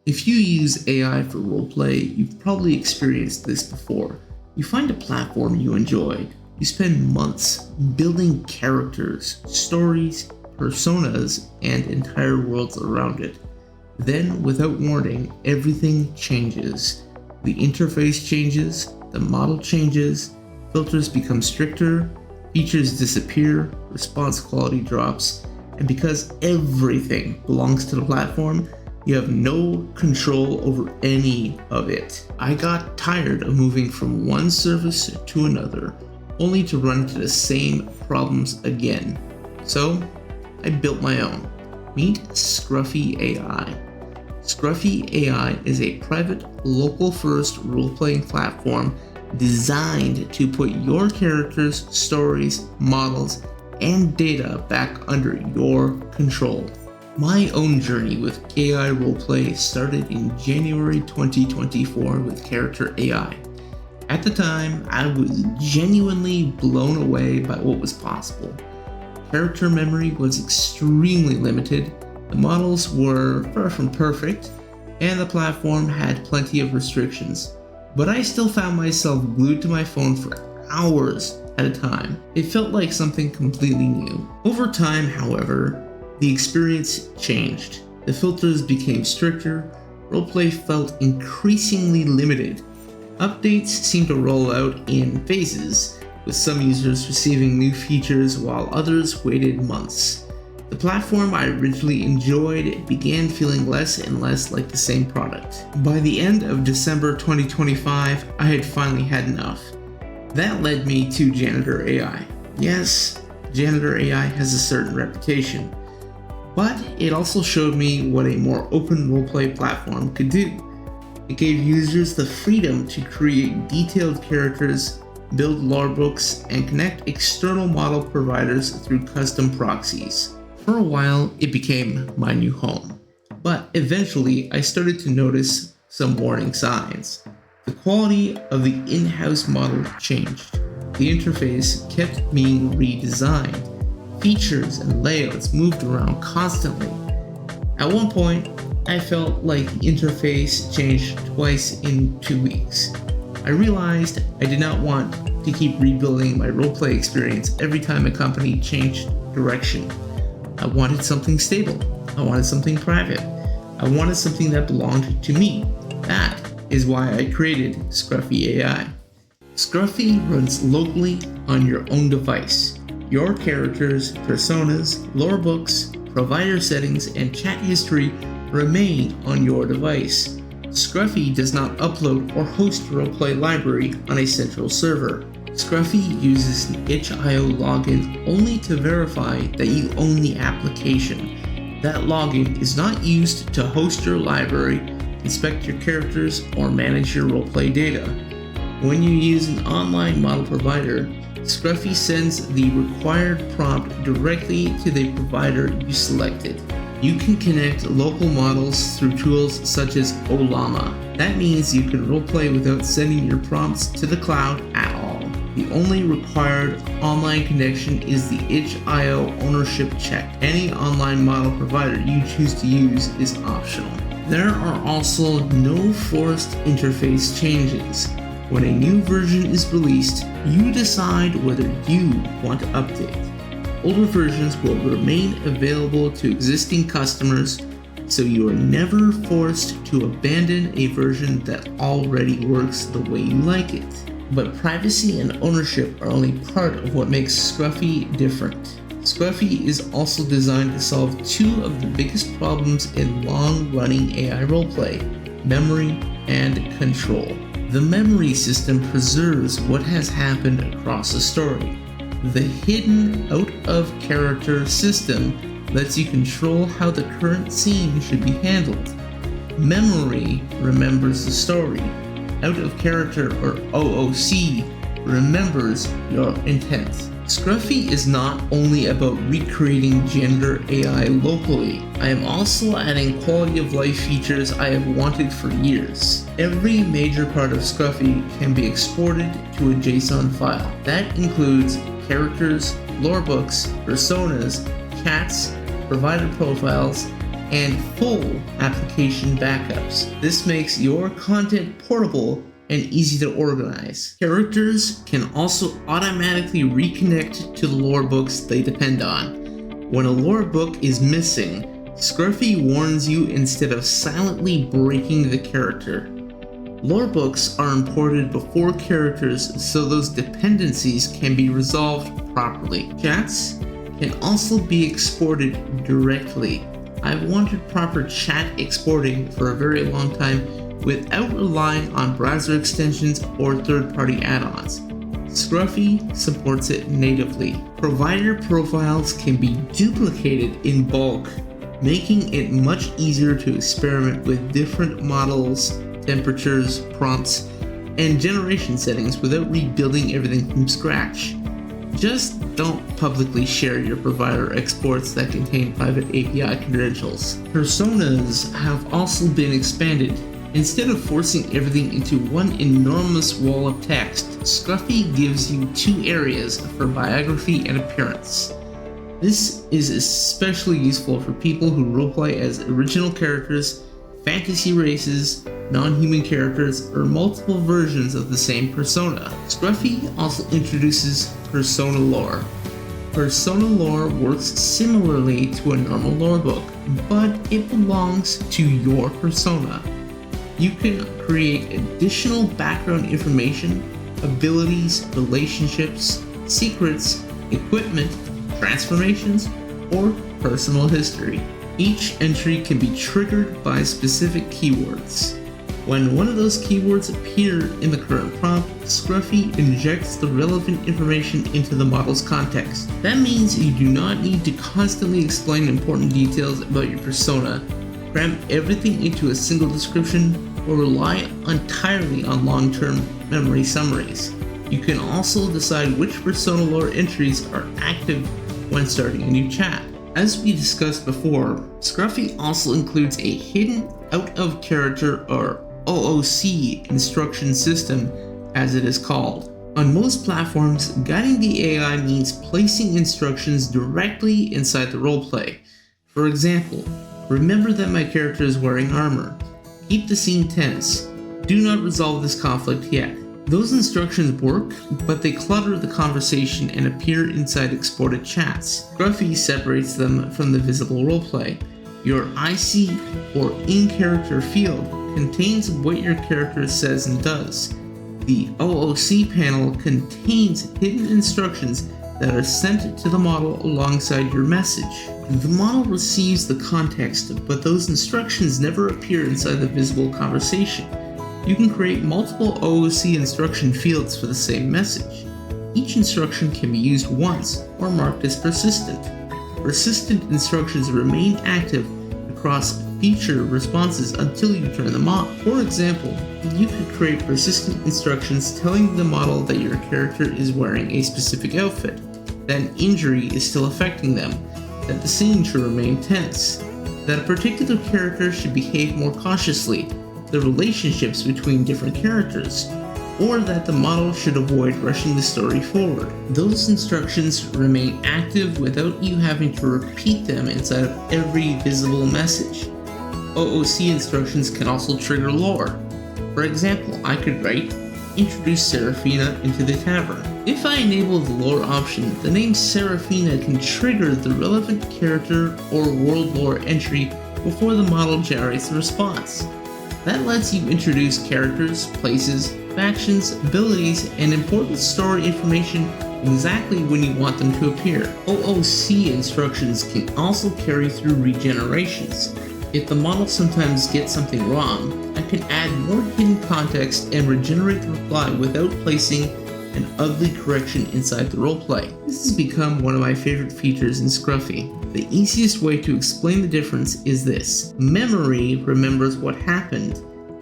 If you use AI for roleplay, you've probably experienced this before. You find a platform you enjoy. You spend months building characters, stories, personas, and entire worlds around it. Then, without warning, everything changes. The interface changes, the model changes, filters become stricter, features disappear, response quality drops, and because everything belongs to the platform, you have no control over any of it. I got tired of moving from one service to another, only to run into the same problems again. So, I built my own. Meet Scruffy AI. Scruffy AI is a private, local-first role-playing platform designed to put your characters, stories, models, and data back under your control. My own journey with AI roleplay started in January 2024 with Character AI. At the time, I was genuinely blown away by what was possible. Character memory was extremely limited, the models were far from perfect, and the platform had plenty of restrictions. But I still found myself glued to my phone for hours at a time. It felt like something completely new. Over time, however, the experience changed. The filters became stricter, roleplay felt increasingly limited. Updates seemed to roll out in phases, with some users receiving new features while others waited months. The platform I originally enjoyed began feeling less and less like the same product. By the end of December 2025, I had finally had enough. That led me to Janitor AI. Yes, Janitor AI has a certain reputation, but it also showed me what a more open roleplay platform could do. It gave users the freedom to create detailed characters, build lore books, and connect external model providers through custom proxies. For a while, it became my new home, but eventually I started to notice some warning signs. The quality of the in-house model changed. The interface kept being redesigned. Features and layouts moved around constantly. At one point, I felt like the interface changed twice in 2 weeks. I realized I did not want to keep rebuilding my roleplay experience every time a company changed direction. I wanted something stable. I wanted something private. I wanted something that belonged to me. That is why I created Scruffy AI. Scruffy runs locally on your own device. Your characters, personas, lore books, provider settings, and chat history remain on your device. Scruffy does not upload or host a roleplay library on a central server. Scruffy uses the itch.io login only to verify that you own the application. That login is not used to host your library, inspect your characters, or manage your roleplay data. When you use an online model provider, Scruffy sends the required prompt directly to the provider you selected. You can connect local models through tools such as Ollama. That means you can roleplay without sending your prompts to the cloud at all. The only required online connection is the itch.io ownership check. Any online model provider you choose to use is optional. There are also no forced interface changes. When a new version is released, you decide whether you want to update. Older versions will remain available to existing customers, so you are never forced to abandon a version that already works the way you like it. But privacy and ownership are only part of what makes Scruffy different. Scruffy is also designed to solve two of the biggest problems in long-running AI roleplay: memory and control. The memory system preserves what has happened across a story. The hidden out-of-character system lets you control how the current scene should be handled. Memory remembers the story. Out-of-character, or OOC, remembers your intent. Scruffy is not only about recreating Janitor AI locally. I am also adding quality of life features I have wanted for years. Every major part of Scruffy can be exported to a JSON file. That includes characters, lore books, personas, chats, provider profiles, and full application backups. This makes your content portable and easy to organize. Characters can also automatically reconnect to the lore books they depend on. When a lore book is missing, Scruffy warns you instead of silently breaking the character. Lore books are imported before characters so those dependencies can be resolved properly. Chats can also be exported directly. I've wanted proper chat exporting for a very long time without relying on browser extensions or third-party add-ons. Scruffy supports it natively. Provider profiles can be duplicated in bulk, making it much easier to experiment with different models, temperatures, prompts, and generation settings without rebuilding everything from scratch. Just don't publicly share your provider exports that contain private API credentials. Personas have also been expanded. Instead of forcing everything into one enormous wall of text, Scruffy gives you two areas for biography and appearance. This is especially useful for people who roleplay as original characters, fantasy races, non-human characters, or multiple versions of the same persona. Scruffy also introduces persona lore. Persona lore works similarly to a normal lore book, but it belongs to your persona. You can create additional background information, abilities, relationships, secrets, equipment, transformations, or personal history. Each entry can be triggered by specific keywords. When one of those keywords appear in the current prompt, Scruffy injects the relevant information into the model's context. That means you do not need to constantly explain important details about your persona, cram everything into a single description, or rely entirely on long-term memory summaries. You can also decide which persona lore entries are active when starting a new chat. As we discussed before, Scruffy also includes a hidden out-of-character or OOC instruction system, as it is called. On most platforms, guiding the AI means placing instructions directly inside the roleplay. For example, remember that my character is wearing armor. Keep the scene tense. Do not resolve this conflict yet. Those instructions work, but they clutter the conversation and appear inside exported chats. Scruffy separates them from the visible roleplay. Your IC or in-character field contains what your character says and does. The OOC panel contains hidden instructions that are sent to the model alongside your message. The model receives the context, but those instructions never appear inside the visible conversation. You can create multiple OOC instruction fields for the same message. Each instruction can be used once or marked as persistent. Persistent instructions remain active across future responses until you turn them off. For example, you could create persistent instructions telling the model that your character is wearing a specific outfit, that an injury is still affecting them, that the scene should remain tense, that a particular character should behave more cautiously, the relationships between different characters, or that the model should avoid rushing the story forward. Those instructions remain active without you having to repeat them inside of every visible message. OOC instructions can also trigger lore. For example, I could write, introduce Seraphina into the tavern. If I enable the lore option, the name Seraphina can trigger the relevant character or world lore entry before the model generates the response. That lets you introduce characters, places, factions, abilities, and important story information exactly when you want them to appear. OOC instructions can also carry through regenerations. If the model sometimes gets something wrong, I can add more hidden context and regenerate the reply without placing an ugly correction inside the roleplay. This has become one of my favorite features in Scruffy. The easiest way to explain the difference is this. Memory remembers what happened.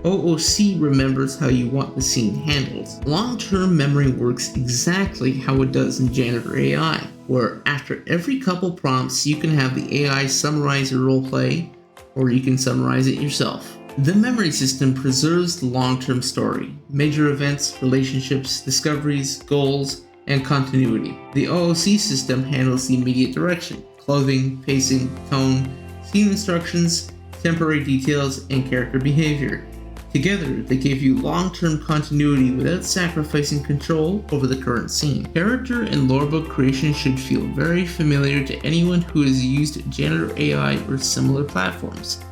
OOC remembers how you want the scene handled. Long-term memory works exactly how it does in Janitor AI, where after every couple prompts you can have the AI summarize your roleplay, or you can summarize it yourself. The memory system preserves the long-term story, major events, relationships, discoveries, goals, and continuity. The OOC system handles the immediate direction, clothing, pacing, tone, scene instructions, temporary details, and character behavior. Together, they give you long-term continuity without sacrificing control over the current scene. Character and lorebook creation should feel very familiar to anyone who has used Janitor AI or similar platforms.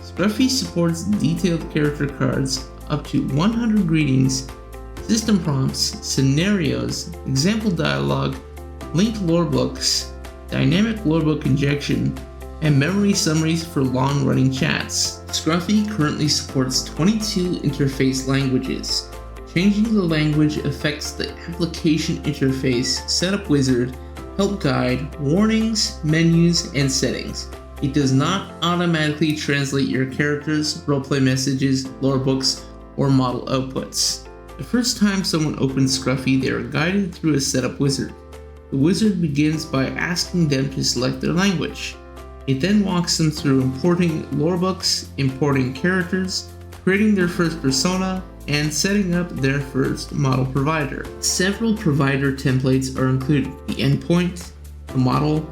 Scruffy supports detailed character cards, up to 100 greetings, system prompts, scenarios, example dialogue, linked lorebooks, dynamic lorebook injection, and memory summaries for long-running chats. Scruffy currently supports 22 interface languages. Changing the language affects the application interface, setup wizard, help guide, warnings, menus, and settings. It does not automatically translate your characters, roleplay messages, lorebooks, or model outputs. The first time someone opens Scruffy, they are guided through a setup wizard. The wizard begins by asking them to select their language. It then walks them through importing lorebooks, importing characters, creating their first persona, and setting up their first model provider. Several provider templates are included. The endpoint, the model,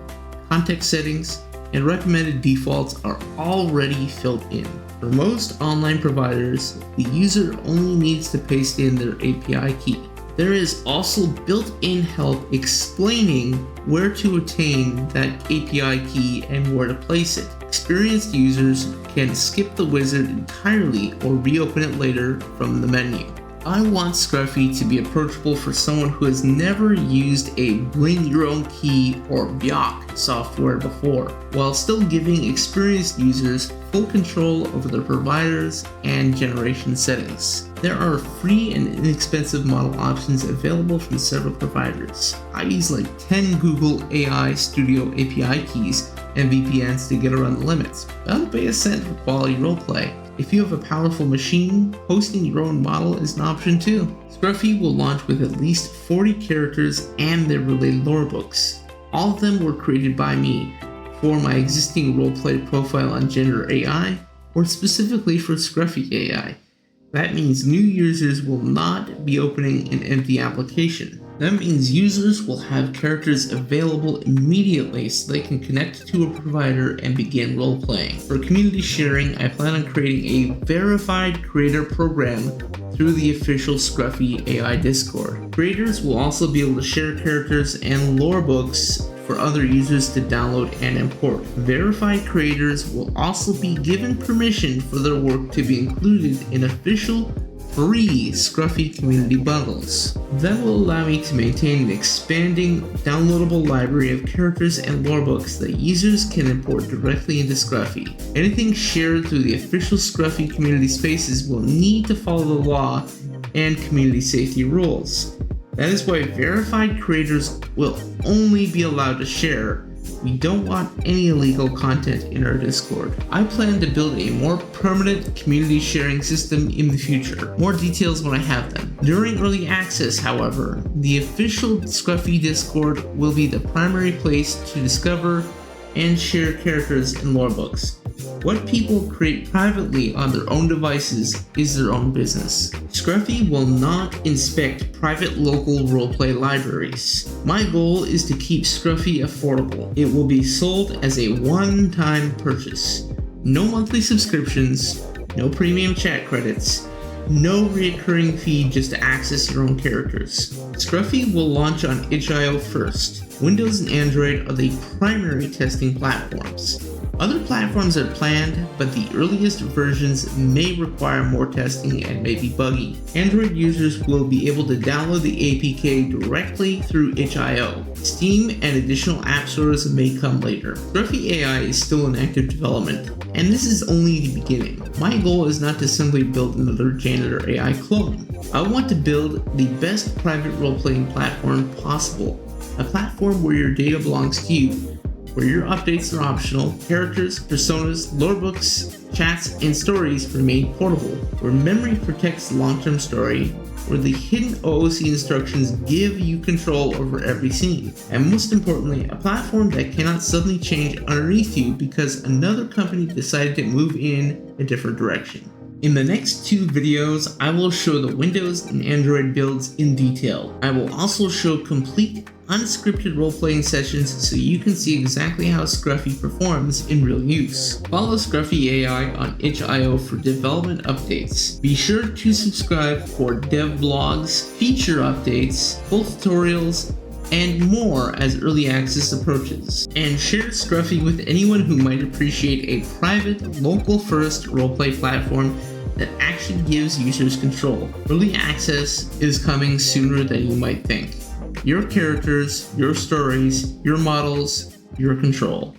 context settings, and recommended defaults are already filled in. For most online providers, the user only needs to paste in their API key. There is also built-in help explaining where to obtain that API key and where to place it. Experienced users can skip the wizard entirely or reopen it later from the menu. I want Scruffy to be approachable for someone who has never used a bring your own key or BYOK software before, while still giving experienced users full control over their providers and generation settings. There are free and inexpensive model options available from several providers. I use like 10 Google AI Studio API keys and VPNs to get around the limits. I'll pay a cent for quality roleplay. If you have a powerful machine, hosting your own model is an option too. Scruffy will launch with at least 40 characters and their related lorebooks. All of them were created by me for my existing roleplay profile on Janitor AI or specifically for Scruffy AI. That means new users will not be opening an empty application. That means users will have characters available immediately so they can connect to a provider and begin role-playing. For community sharing, I plan on creating a verified creator program through the official Scruffy AI Discord. Creators will also be able to share characters and lore books for other users to download and import. Verified creators will also be given permission for their work to be included in official free Scruffy community bundles. That will allow me to maintain an expanding downloadable library of characters and lorebooks that users can import directly into Scruffy. Anything shared through the official Scruffy community spaces will need to follow the law and community safety rules. That is why verified creators will only be allowed to share. We don't want any illegal content in our Discord. I plan to build a more permanent community sharing system in the future. More details when I have them. During early access, however, the official Scruffy Discord will be the primary place to discover and share characters and lorebooks. What people create privately on their own devices is their own business. Scruffy will not inspect private local roleplay libraries. My goal is to keep Scruffy affordable. It will be sold as a one-time purchase. No monthly subscriptions, no premium chat credits, no recurring fee just to access your own characters. Scruffy will launch on itch.io first. Windows and Android are the primary testing platforms. Other platforms are planned, but the earliest versions may require more testing and may be buggy. Android users will be able to download the APK directly through itch.io. Steam and additional app stores may come later. Scruffy AI is still in active development, and this is only the beginning. My goal is not to simply build another Janitor AI clone. I want to build the best private role-playing platform possible. A platform where your data belongs to you, where your updates are optional, characters, personas, lorebooks, chats, and stories remain portable, where memory protects the long-term story, where the hidden OOC instructions give you control over every scene, and most importantly, a platform that cannot suddenly change underneath you because another company decided to move in a different direction. In the next two videos, I will show the Windows and Android builds in detail. I will also show complete unscripted role-playing sessions so you can see exactly how Scruffy performs in real use. Follow Scruffy AI on itch.io for development updates. Be sure to subscribe for dev blogs, feature updates, full tutorials, and more as early access approaches. And share Scruffy with anyone who might appreciate a private, local-first roleplay platform that actually gives users control. Early access is coming sooner than you might think. Your characters, your stories, your models, your control.